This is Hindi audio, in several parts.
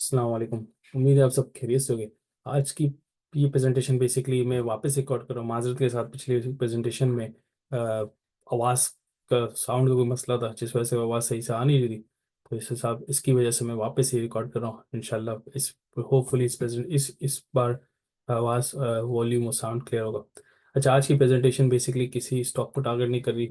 अस्सलाम वालेकुम। उम्मीद है आप सब खैरियत से होंगे। आज की ये प्रेजेंटेशन बेसिकली मैं वापस रिकॉर्ड कर रहा हूँ माजरत के साथ। पिछले प्रेजेंटेशन में आवाज़ का साउंड का कोई मसला था जिस वजह से आवाज़ सही से आ नहीं रही थी। तो इस हिसाब इसकी वजह से मैं वापस ये रिकॉर्ड कर रहा हूँ इंशाल्लाह। इस होपफुली इस बार आवाज़ वॉल्यूम और साउंड क्लियर होगा। अच्छा, आज की प्रेजेंटेशन बेसिकली किसी स्टॉक को टारगेट नहीं कर रही,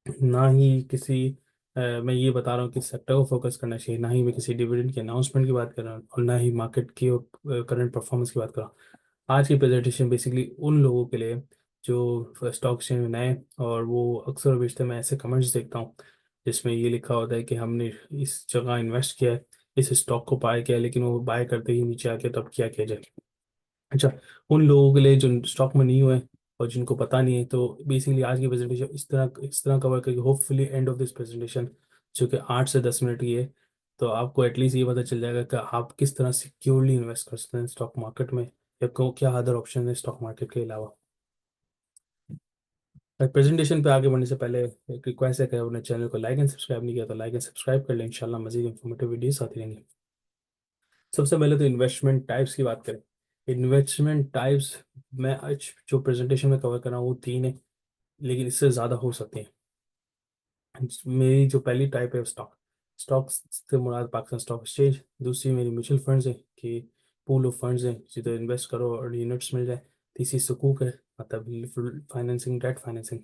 ना ही किसी मैं ये बता रहा हूँ कि सेक्टर को फोकस करना चाहिए, ना ही मैं किसी डिविडेंड की अनाउंसमेंट की बात कर रहा हूँ और ना ही मार्केट की और करंट परफॉर्मेंस की बात कर रहा हूँ। आज की प्रेजेंटेशन बेसिकली उन लोगों के लिए जो स्टॉक एक्सचेंज में नए, और वो अक्सर बेशतर मैं ऐसे कमेंट्स देखता हूँ जिसमें ये लिखा होता है कि हमने इस जगह इन्वेस्ट किया है, इस स्टॉक को बाय किया है, लेकिन वो बाय करते ही नीचे आके तब क्या किया जाए। अच्छा, उन लोगों के लिए जो स्टॉक में नहीं हुए और जिनको पता नहीं है, तो बेसिकली आज की प्रेजेंटेशन इस तरह कवर करके hopefully end of this presentation, जो कि 8 से 10 मिनट की है, तो आपको एटलीस्ट ये पता चल जाएगा कि आप किस तरह सिक्योरली इन्वेस्ट कर सकते हैं स्टॉक मार्केट में, या क्या अदर ऑप्शन है स्टॉक मार्केट के अलावा। प्रेजेंटेशन पे आगे बढ़ने से पहले एक रिक्वेस्ट है कि अपने चैनल को लाइक एंड सब्सक्राइब नहीं किया तो लाइक एंड सब्सक्राइब कर लें। इंशाल्लाह मजीद इंफॉर्मेटिव वीडियोस आती रहेंगी। सबसे पहले तो इन्वेस्टमेंट टाइप्स की बात करें। इन्वेस्टमेंट टाइप्स मैं आज जो प्रेजेंटेशन में कवर कर रहा हूँ वो तीन है, लेकिन इससे ज़्यादा हो सकते हैं। मेरी जो पहली टाइप है स्टॉक, स्टॉक्स से मुराद पाकिस्तान स्टॉक एक्सचेंज। दूसरी मेरी म्यूचुअल फंड्स है कि पूल ऑफ फंड्स हैं जिधर इन्वेस्ट करो और यूनिट्स मिल जाए। तीसरी सुकूक है, मतलब फाइनेंसिंग, डेट फाइनेंसिंग।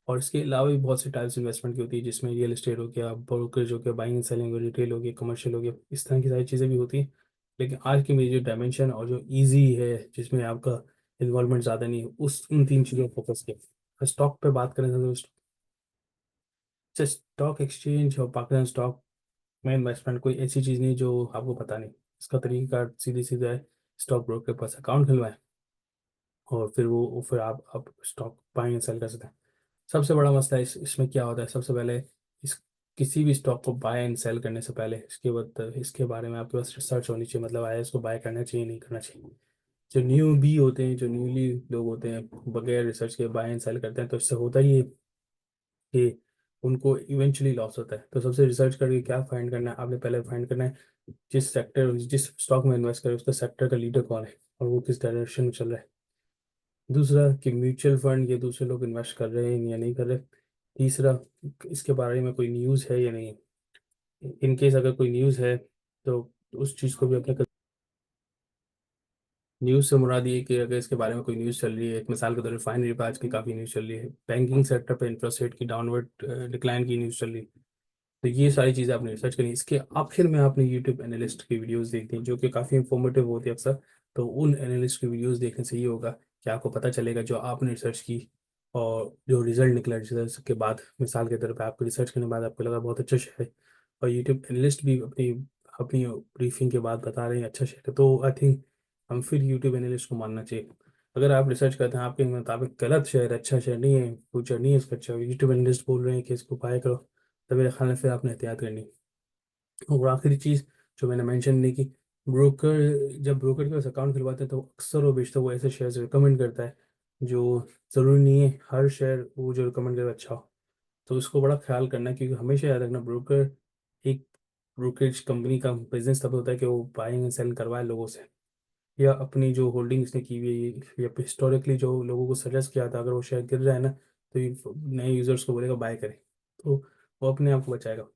और इसके अलावा भी बहुत सी टाइप्स इन्वेस्टमेंट की होती है जिसमें रियल एस्टेट हो गया, ब्रोकरेज हो गया, बाइंग एंड सेलिंग हो गया, रिटेल हो गया, कमर्शियल हो गया, इस तरह की सारी चीज़ें भी होती हैं। लेकिन आज की मेरी जो डायमेंशन और जो ईजी है, जिसमें आपका इन्वॉल्वमेंट ज़्यादा नहीं है, उस उन तीन चीज़ों पर फोकस किया। स्टॉक पे बात करें तो स्टॉक एक्सचेंज और पाकिस्तान स्टॉक में इन्वेस्टमेंट कोई ऐसी चीज़ नहीं जो आपको पता नहीं। इसका तरीका सीधी सीधा है, स्टॉक ब्रोकर के पास अकाउंट खुलवाएं और फिर फिर आप स्टॉक बाइंग एंड सेल कर सकते हैं। सबसे बड़ा मसला इसमें क्या होता है, सबसे पहले इस किसी भी स्टॉक को बाय एंड सेल करने से पहले इसके बाद इसके बारे में आपके पास रिसर्च होनी चाहिए, मतलब आया इसको बाय करना चाहिए नहीं करना चाहिए। जो न्यू बी होते हैं, जो न्यूली लोग होते हैं, बगैर रिसर्च के बाय एंड सेल करते हैं, तो इससे होता ही है कि उनको इवेंचुअली लॉस होता है। तो सबसे रिसर्च करके क्या फाइंड करना है, आपने पहले फाइंड करना है जिस स्टॉक में इन्वेस्ट करें उसका सेक्टर का लीडर कौन है और वो किस डायरेक्शन में चल रहा है। दूसरा कि म्यूचुअल फंड ये दूसरे लोग इन्वेस्ट कर रहे हैं या नहीं कर रहे। तीसरा, इसके बारे में कोई न्यूज़ है या नहीं। इन केस अगर कोई न्यूज़ है तो उस चीज़ को भी अपने न्यूज़ से मुराद ये कि अगर इसके बारे में कोई न्यूज़ चल रही है, एक मिसाल के तौर पर रिफाइनरी पर आज की काफ़ी न्यूज़ चल रही है, बैंकिंग सेक्टर पर इंटरेस्ट रेट की डाउनवर्ड डिक्लाइन की न्यूज़ चल रही है, तो ये सारी चीज़ें आपने रिसर्च करनी। इसके आखिर में आपने यूट्यूब एनालिस्ट की वीडियोस देखनी हैं जो कि काफ़ी इंफॉर्मेटिव होती है अक्सर। तो उन एनालिस्ट की वीडियोस देखने से ये होगा कि आपको पता चलेगा जो आपने रिसर्च की और जो रिजल्ट निकला रिसर्च के बाद, मिसाल के तौर पर आपको रिसर्च करने के बाद आपको लगा बहुत अच्छा शेयर है और यूट्यूब एनालिस्ट भी अपनी अपनी ब्रीफिंग के बाद बता रहे हैं अच्छा शेयर है, तो आई थिंक हम फिर यूट्यूब एनालिस्ट को मानना चाहिए। अगर आप रिसर्च करते हैं आपके मुताबिक गलत शेयर, अच्छा शेयर नहीं है, फ्यूचर नहीं है इसका अच्छा, यूट्यूब एनालिस्ट बोल रहे हैं कि इसको बाय करो, तो मेरे ख्याल में फिर आपने एहतियात करनी। और आखिरी चीज़ जो मैंने मेंशन नहीं की, ब्रोकर जब ब्रोकर के पास अकाउंट खुलवाते हैं तो अक्सर वो बेशतर वो ऐसे शेयर्स रिकमेंड करता है जो ज़रूरी नहीं है हर शेयर वो जो रिकमेंड करे अच्छा हो। तो उसको बड़ा ख्याल करना है, क्योंकि हमेशा याद रखना ब्रोकर एक ब्रोकरेज कंपनी का बिजनेस तब होता है कि वो बाइंग एंड सेल करवाए लोगों से, या अपनी जो होल्डिंग इसने की हुई है या हिस्टोरिकली जो लोगों को सजेस्ट किया था, अगर वो शेयर गिर जाए ना तो ये नए यूजर्स को बोलेगा बाय करें, तो वो अपने आप को बचाएगा।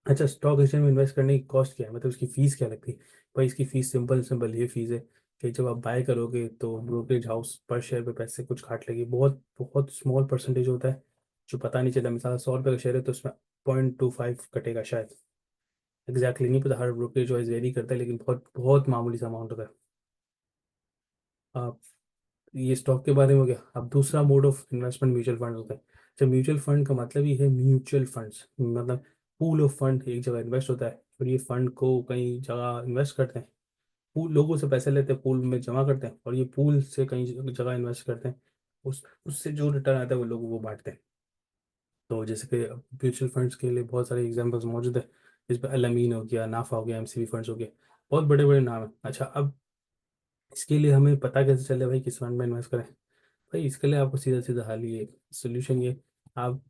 अच्छा, स्टॉक एक्सचेंज में इन्वेस्ट करने की कॉस्ट क्या है, मतलब इसकी फ़ीस क्या लगती है। भाई इसकी फ़ीस सिंपल सिंपल ये फ़ीस है कि जब आप बाय करोगे तो ब्रोकरेज हाउस पर शेयर पे पैसे कुछ काट लेगी, बहुत बहुत स्मॉल परसेंटेज होता है जो पता नहीं चलता। मिसाल 100 रुपये का शेयर है तो उसमें 0.25 कटेगा शायद, एग्जैक्टली नहीं पता, हर ब्रोकरेज वाइज वेरी करता है, लेकिन बहुत बहुत मामूली सा अमाउंट होता है। आप ये स्टॉक के बारे में हो गया। अब दूसरा mode of investment mutual fund होता है। जब म्यूचुअल फंड का मतलब ही है म्यूचुअल फंड्स, मतलब पूल ऑफ फंड एक जगह इन्वेस्ट होता है और ये फंड को कई जगह इन्वेस्ट करते हैं। पूल लोगों से पैसे लेते हैं, पूल में जमा करते हैं और ये पूल से कई जगह इन्वेस्ट करते हैं। उससे जो रिटर्न आता है वो लोगों को बांटते हैं। तो जैसे कि म्यूचुअल फंड्स के लिए बहुत सारे एग्जांपल्स मौजूद है, जिस पर अलामीन हो गया, नाफा हो गया, एमसीबी फंड्स हो गया, बहुत बड़े बड़े नाम है। अच्छा, अब इसके लिए हमें पता कैसे चले भाई किस फंड में इन्वेस्ट करें। भाई इसके लिए आपको सीधा सीधा हल ये सोल्यूशन ये, आप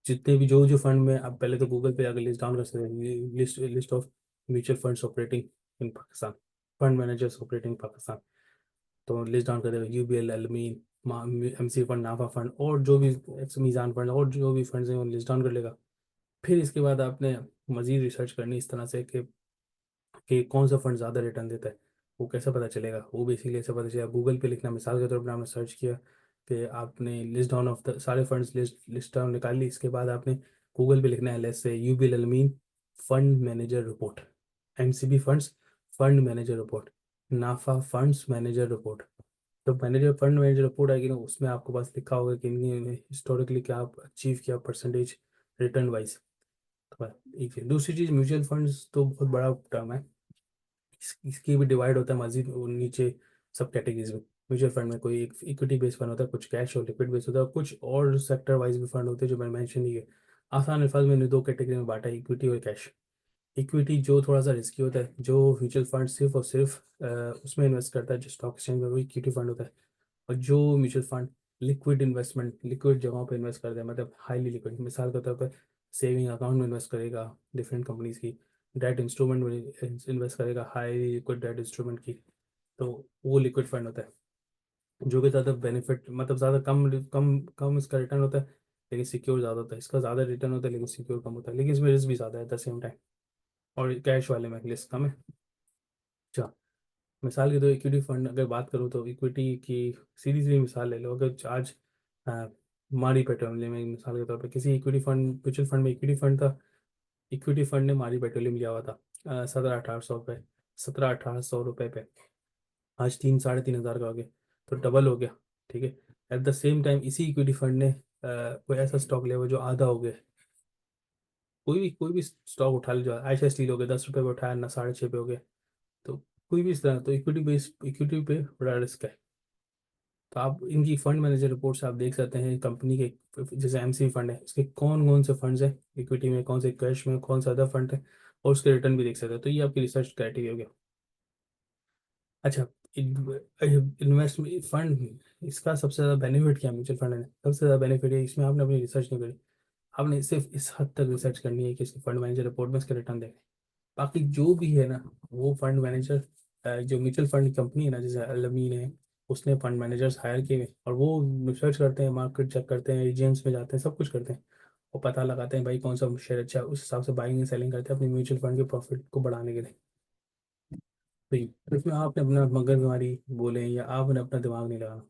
जितने भी जो जो फंड में, आप पहले तो गूगल पे जाकर लिस्ट डाउन कर सकते हैं, list list of mutual funds operating in Pakistan, fund managers operating Pakistan. तो लिस्ट डाउन कर देगा यूबीएल, अलमीन, एमसी फंड, नाफा फंड, और जो भी मीज़ान फंड और जो भी फंड्स हैं वो लिस्ट डाउन कर लेगा। फिर इसके बाद आपने मज़ीद रिसर्च करनी इस तरह से कि कौन सा फंड ज़्यादा रिटर्न देता है। वो कैसे पता चलेगा? वो बेसिकली ऐसे पता चलेगा, गूगल पे लिखना, मिसाल के तौर पर आपने सर्च किया कि आपने लिस्ट डाउन ऑफ द सारे फंड्स, लिस्ट डाउन निकाल ली। इसके बाद आपने गूगल पे लिखना है let's say UBL Al-Ameen fund manager report, MCB funds fund manager report, नाफा फंड्स मैनेजर रिपोर्ट। तो मैनेजर फंड मैनेजर रिपोर्ट आएगी ना, उसमें आपको पास लिखा होगा कि इनने हिस्टोरिकली क्या अचीव किया परसेंटेज रिटर्न वाइज। तो बस एक चीज़। दूसरी चीज़, म्यूचुअल फंड्स तो बहुत बड़ा टर्म है। इसकी भी डिवाइड होता है मजीद नीचे सब कैटेगरीज में। म्यूचुअल फंड में कोई एक इक्विटी बेस्ड फंड होता है, कुछ कैश और लिक्विड बेस्ड होता है, कुछ और सेक्टर वाइज भी फंड होते हैं जो मैंने मेंशन नहीं किया। आसान अल्फाज में मैंने दो कैटेगरी में बांटा है, इक्विटी और कैश। इक्विटी जो थोड़ा सा रिस्की होता है, जो म्यूचुअल फंड सिर्फ और सिर्फ उसमें इन्वेस्ट करता है जो स्टॉक एक्सचेंज में, वो इक्विटी फंड होता है। और जो mutual fund liquid investment, liquid जगहों पे इन्वेस्ट करते हैं, मतलब हाईली लिक्विड, मिसाल के तौर पर सेविंग अकाउंट में इन्वेस्ट करेगा डिफरेंट कंपनीज की, डेट इंस्ट्रूमेंट में इन्वेस्ट करेगा, हाईली लिक्विड डेट इंस्ट्रूमेंट की, तो वो लिक्विड फंड होता है। जो कि ज़्यादा बेनिफिट, मतलब ज़्यादा कम कम कम इसका रिटर्न होता है, लेकिन सिक्योर ज़्यादा होता है। इसका ज़्यादा रिटर्न होता है लेकिन सिक्योर कम होता है, लेकिन इसमें रिस्क भी ज़्यादा है एट द सेम टाइम। और कैश वाले में रिस्क कम है। अच्छा, मिसाल के तो इक्विटी फंड अगर बात करूँ तो इक्विटी की सीधी सीधी मिसाल ले लो। अगर आज अ, मारी पेट्रोलियम में, मिसाल के तौर पे किसी इक्विटी फंड, म्यूचुअल फंड में इक्विटी फंड था, इक्विटी फंड ने मारी पेट्रोलियम लिया हुआ था 1700-1800 रुपये, 1700-1800 रुपये पे। आज 3-3.5 हज़ार का हो गया, तो डबल हो गया। ठीक है। एट द सेम टाइम इसी इक्विटी फंड ने कोई ऐसा स्टॉक लिया हुआ जो आधा हो गया। कोई भी स्टॉक उठा ले, जो आयशा स्टील हो गया, 10 रुपये पे उठाया ना 6.5 पे हो गया। तो कोई भी इस तरह, तो इक्विटी बेस, इक्विटी पे बड़ा रिस्क है। तो आप इनकी फंड मैनेजर रिपोर्ट से आप देख सकते हैं कंपनी के, जैसे एमसी फंड है, इसके कौन कौन से फंड्स हैं इक्विटी में, कौन से कैश में, कौन सा अदर फंड है, और उसके रिटर्न भी देख सकते हैं। तो ये आपकी रिसर्च क्राइटेरिया हो गया। अच्छा, इन्वेस्टमेंट फंड, इसका सबसे ज़्यादा बेनिफिट क्या है म्यूचुअल फंड में? सबसे ज़्यादा बेनिफिट है इसमें, आपने अपनी रिसर्च नहीं करी। आपने सिर्फ इस हद तक रिसर्च करनी है कि इसके फंड मैनेजर रिपोर्ट में इसका रिटर्न देखें। बाकी जो भी है ना, वो फंड मैनेजर, जो म्यूचुअल फंड कंपनी है ना, जैसे अलमीन है, उसने फंड मैनेजर्स हायर किए हुए और वो रिसर्च करते हैं, मार्केट चेक करते हैं, एजीएम्स में जाते हैं, सब कुछ करते हैं, और पता लगाते हैं भाई कौन सा शेयर अच्छा है, उस हिसाब से बाइंग एंड सेलिंग करते हैं अपने म्यूचुअल फंड के प्रॉफिट को बढ़ाने के लिए। तो इसमें आपने अपना मगजमारी बोले या आपने अपना दिमाग नहीं लगाना।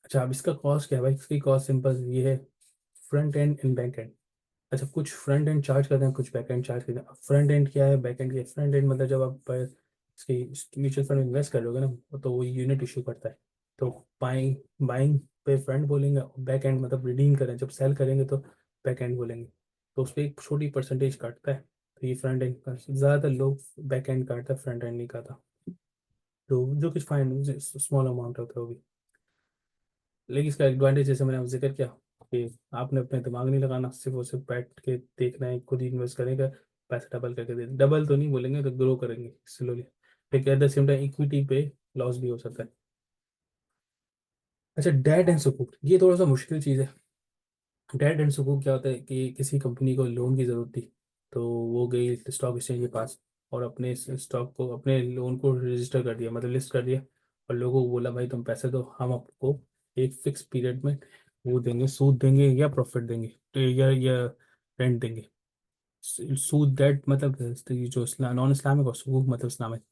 अच्छा, अब इसका कॉस्ट क्या है भाई? इसकी कॉस्ट सिंपल ये है, front end and back and. अच्छा, कुछ फ्रंट एंड चार्ज करते हैं, कुछ बैक एंड चार्ज करते हैं। फ्रंट एंड क्या है, बैक एंड क्या है? फ्रंट एंड मतलब जब आप इसकी म्यूचुअल फंड में इन्वेस्ट करोगे ना, तो वो यूनिट इशू करता है। तो बाइंग बाइंग पे फ्रंट बोलेंगे, बैक एंड मतलब रिडीम करें जब सेल करेंगे तो बैक एंड बोलेंगे। तो उस पर एक छोटी परसेंटेज काटता है। तो ये फ्रंट एंड का, ज़्यादातर लोग बैक एंड काटता है, फ्रंट एंड नहीं काटता। तो जो कुछ फाइन स्मॉल अमाउंट होता है वो भी। लेकिन इसका एडवांटेज जैसे मैंने जिक्र किया कि आपने अपने दिमाग नहीं लगाना, सिर्फ और सिर्फ बैठ के देखना है, खुद ही इन्वेस्ट करेगा, पैसा डबल करके दे, डबल तो नहीं बोलेंगे, तो ग्रो करेंगे स्लोली। लेकिन at the same time equity पे लॉस भी हो सकता है। अच्छा, डेट एंड सुकूक, ये थोड़ा सा मुश्किल चीज़ है। डेट एंड सुकूक क्या होता है कि किसी कंपनी को लोन की ज़रूरत थी, तो वो गई स्टॉक एक्सचेंज के पास और अपने स्टॉक को, अपने लोन को रजिस्टर कर दिया, मतलब लिस्ट कर दिया, और लोगों को बोला भाई तुम पैसे दो, हम आपको एक फिक्स पीरियड में वो देंगे, सूद देंगे या प्रॉफिट देंगे, तो या रेंट देंगे। सूद डेट मतलब ये जो नॉन इस्लामिक, और सुकूक मतलब इस्लामिक।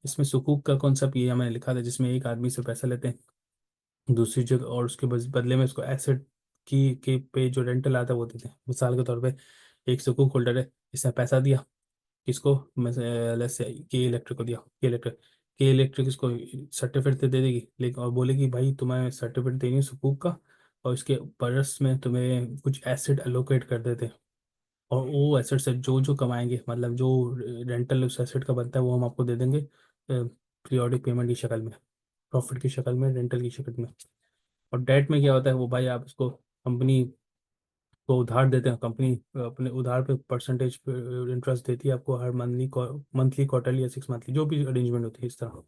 इसमें सुकूक का कॉन्सेप्ट ये मैंने लिखा था, जिसमें एक आदमी से पैसा लेते हैं दूसरी जगह, और उसके बदले में उसको एसेट की के पे जो रेंटल आता है वो देते हैं। मिसाल के तौर पे एक सुकूक होल्डर है, इसने पैसा दिया किसको, लेट्स से के इलेक्ट्रिक को दिया, के इलेक्ट्रिक इसको सर्टिफिकेट दे देगी, लेकिन और बोलेगी भाई तुम्हें सर्टिफिकेट देनी है सुकूक का, और इसके बरस में तुम्हें कुछ एसेट अलोकेट कर देते हैं, और वो एसेट से जो जो कमाएंगे, मतलब जो रेंटल उस एसेट का बनता है वो हम आपको दे देंगे पीरियोडिक पेमेंट की शक्ल में, प्रॉफिट की शक्ल में, रेंटल की शक्ल में। और डेट में क्या होता है, वो भाई आप इसको कंपनी को उधार देते हैं, कंपनी अपने उधार पे परसेंटेज इंटरेस्ट देती है आपको हर मंथली क्वार्टरली या 6 मंथली, जो भी अरेंजमेंट होती है इस तरह।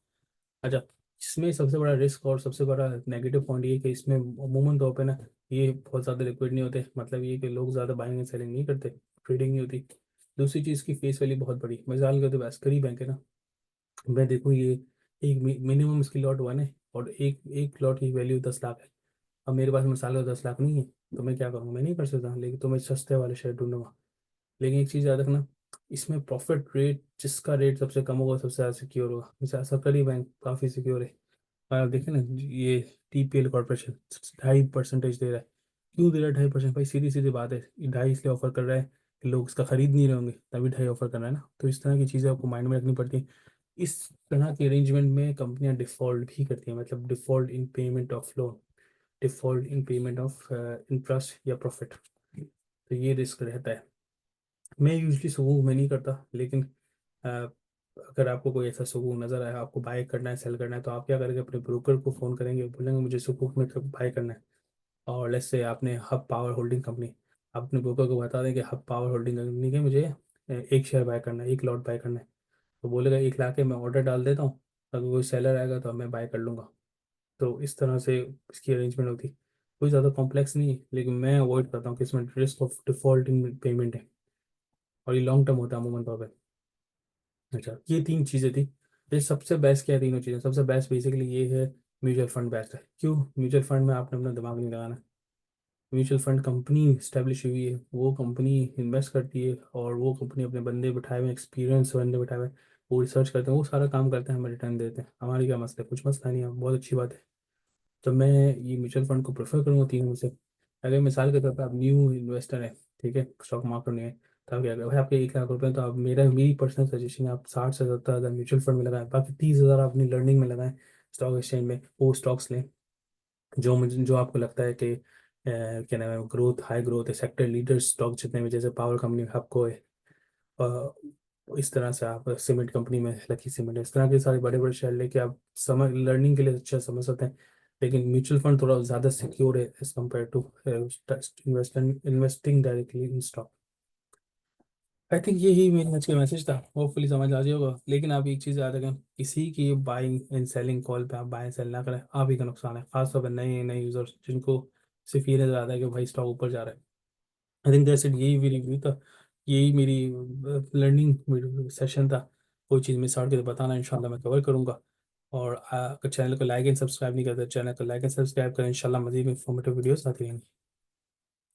अच्छा, इसमें सबसे बड़ा रिस्क और सबसे बड़ा नेगेटिव पॉइंट ये है कि इसमें अमूमन तौर पे ना, ये बहुत ज़्यादा लिक्विड नहीं होते, मतलब ये कि लोग ज़्यादा बाइंग एंड सेलिंग नहीं करते, ट्रेडिंग नहीं होती। दूसरी चीज़ की फेस वैल्यू बहुत बड़ी, मिसाल के तो एस्करी बैंक है ना, मैं देखूँ ये एक मिनिमम इसकी लॉट 1 है और एक एक लॉट की वैल्यू 10 लाख है। अब मेरे पास मिसाल का 10 लाख नहीं है, तो मैं क्या करूँगा, मैं नहीं कर सकता, लेकिन तो मैं सस्ते वाले शेयर ढूंढूंगा। लेकिन एक चीज़ याद रखना, इसमें प्रॉफिट रेट, जिसका रेट सबसे कम होगा सबसे ज़्यादा सिक्योर होगा। जैसे सरकारी बैंक काफ़ी सिक्योर है। और आप देखें ना, ये TPL कॉर्पोरेशन 2.5% दे रहा है। क्यों दे रहा है 2.5%? भाई सीधी सीधी बात है, ये 2.5 इसलिए ऑफर कर रहा है कि लोग इसका खरीद नहीं रहे होंगे, तभी 2.5 ऑफर कर रहा है ना। तो इस तरह की चीज़ें आपको माइंड में रखनी पड़ती है। इस तरह के अरेंजमेंट में कंपनियां डिफॉल्ट भी करती हैं, मतलब default in payment of loan, default in payment of interest या प्रॉफिट। तो ये रिस्क रहता है। मैं यूजली सुकूक में नहीं करता, लेकिन अ, अगर आपको कोई ऐसा सुकूक नज़र आया, आपको बाय करना है, सेल करना है, तो आप क्या करेंगे, अपने ब्रोकर को फ़ोन करेंगे, बोलेंगे मुझे सुकूक में बाय करना है। और लेट्स से आपने हब पावर होल्डिंग कंपनी, आप अपने ब्रोकर को बता दें कि हब पावर होल्डिंग कंपनी के मुझे एक शेयर बाय करना है, एक लॉट बाय करना है। तो बोलेगा 1 लाख है, मैं ऑर्डर डाल देता हूँ, अगर कोई सेलर आएगा तो मैं बाय कर लूँगा। तो इस तरह से इसकी अरेंजमेंट होती है। कोई ज़्यादा कॉम्प्लेक्स नहीं है, लेकिन मैं अवॉइड करता हूँ कि इसमें risk of default in payment है, और ये लॉन्ग टर्म होता है अमूमन तौर पर। अच्छा, ये 3 चीज़ें थी। ये सबसे बेस्ट क्या है, तीनों चीज़ें सबसे बेस्ट बेसिकली ये है, म्यूचुअल फंड बेस्ट है। क्यों? म्यूचुअल फंड में आपने अपना दिमाग नहीं लगाना। म्यूचुअल फंड कंपनी स्टैब्लिश हुई है, वो कंपनी इन्वेस्ट करती है, और वो कंपनी अपने बंदे बिठाए हुए, एक्सपीरियंस बंदे बिठाए हुए, वो रिसर्च करते हैं, वो सारा काम करते हैं, हमें रिटर्न देते हैं। हमारी क्या मसला है? कुछ मसला नहीं है, बहुत अच्छी बात है। तो मैं ये म्यूचुअल फंड को प्रेफर करूँगा तीनों में से। अगर मिसाल के तौर पर आप न्यू इन्वेस्टर है, ठीक है, स्टॉक मार्केट में है, तो आप क्या करें भाई, आपके 1 लाख रुपए, तो आप मेरी पर्सनल सजेशन है, आप 60 से 70 हज़ार म्यूचुअल फंड में लगाएं, बाकी 30 हज़ार आप अपनी लर्निंग में लगाएं, स्टॉक एक्सचेंज में वो स्टॉक्स लें जो आपको लगता है कि क्या नाम है, ग्रोथ, हाई ग्रोथ है, सेक्टर लीडर स्टॉक जितने भी, जैसे पावर कंपनी हबको है, अ, इस तरह से आप सीमेंट कंपनी में लकी सीमेंट है, इस तरह के सारे बड़े बड़े शेयर लेके आप समझ, लर्निंग के लिए अच्छा समझ सकते हैं। लेकिन म्यूचुअल फंड थोड़ा ज़्यादा सिक्योर है as compared to investing directly in stock. I think यही मेरा आज का मैसेज था, होपफुली समझ आ जाएगा। लेकिन आप एक चीज़ याद रखें, किसी की बाइंग एंड सेलिंग कॉल पे आप बाय सेल ना करें, आप ही का नुकसान है, खासतौर पर नए नए यूजर्स जिनको सिर्फ ये नजर आता है कि भाई स्टॉक ऊपर जा रहा है। आई थिंक दैट्स इट, यही मेरी व्यू था, यही मेरी लर्निंग सेशन था। कोई चीज़ मिस आउट के तो बताना, इंशाल्लाह मैं कवर करूँगा। और अगर चैनल को लाइक एंड सब्सक्राइब नहीं करते, चैनल को लाइक एंड सब्सक्राइब करें, इंशाल्लाह मज़ीद इंफॉर्मेटिव वीडियोस आती रहेंगी।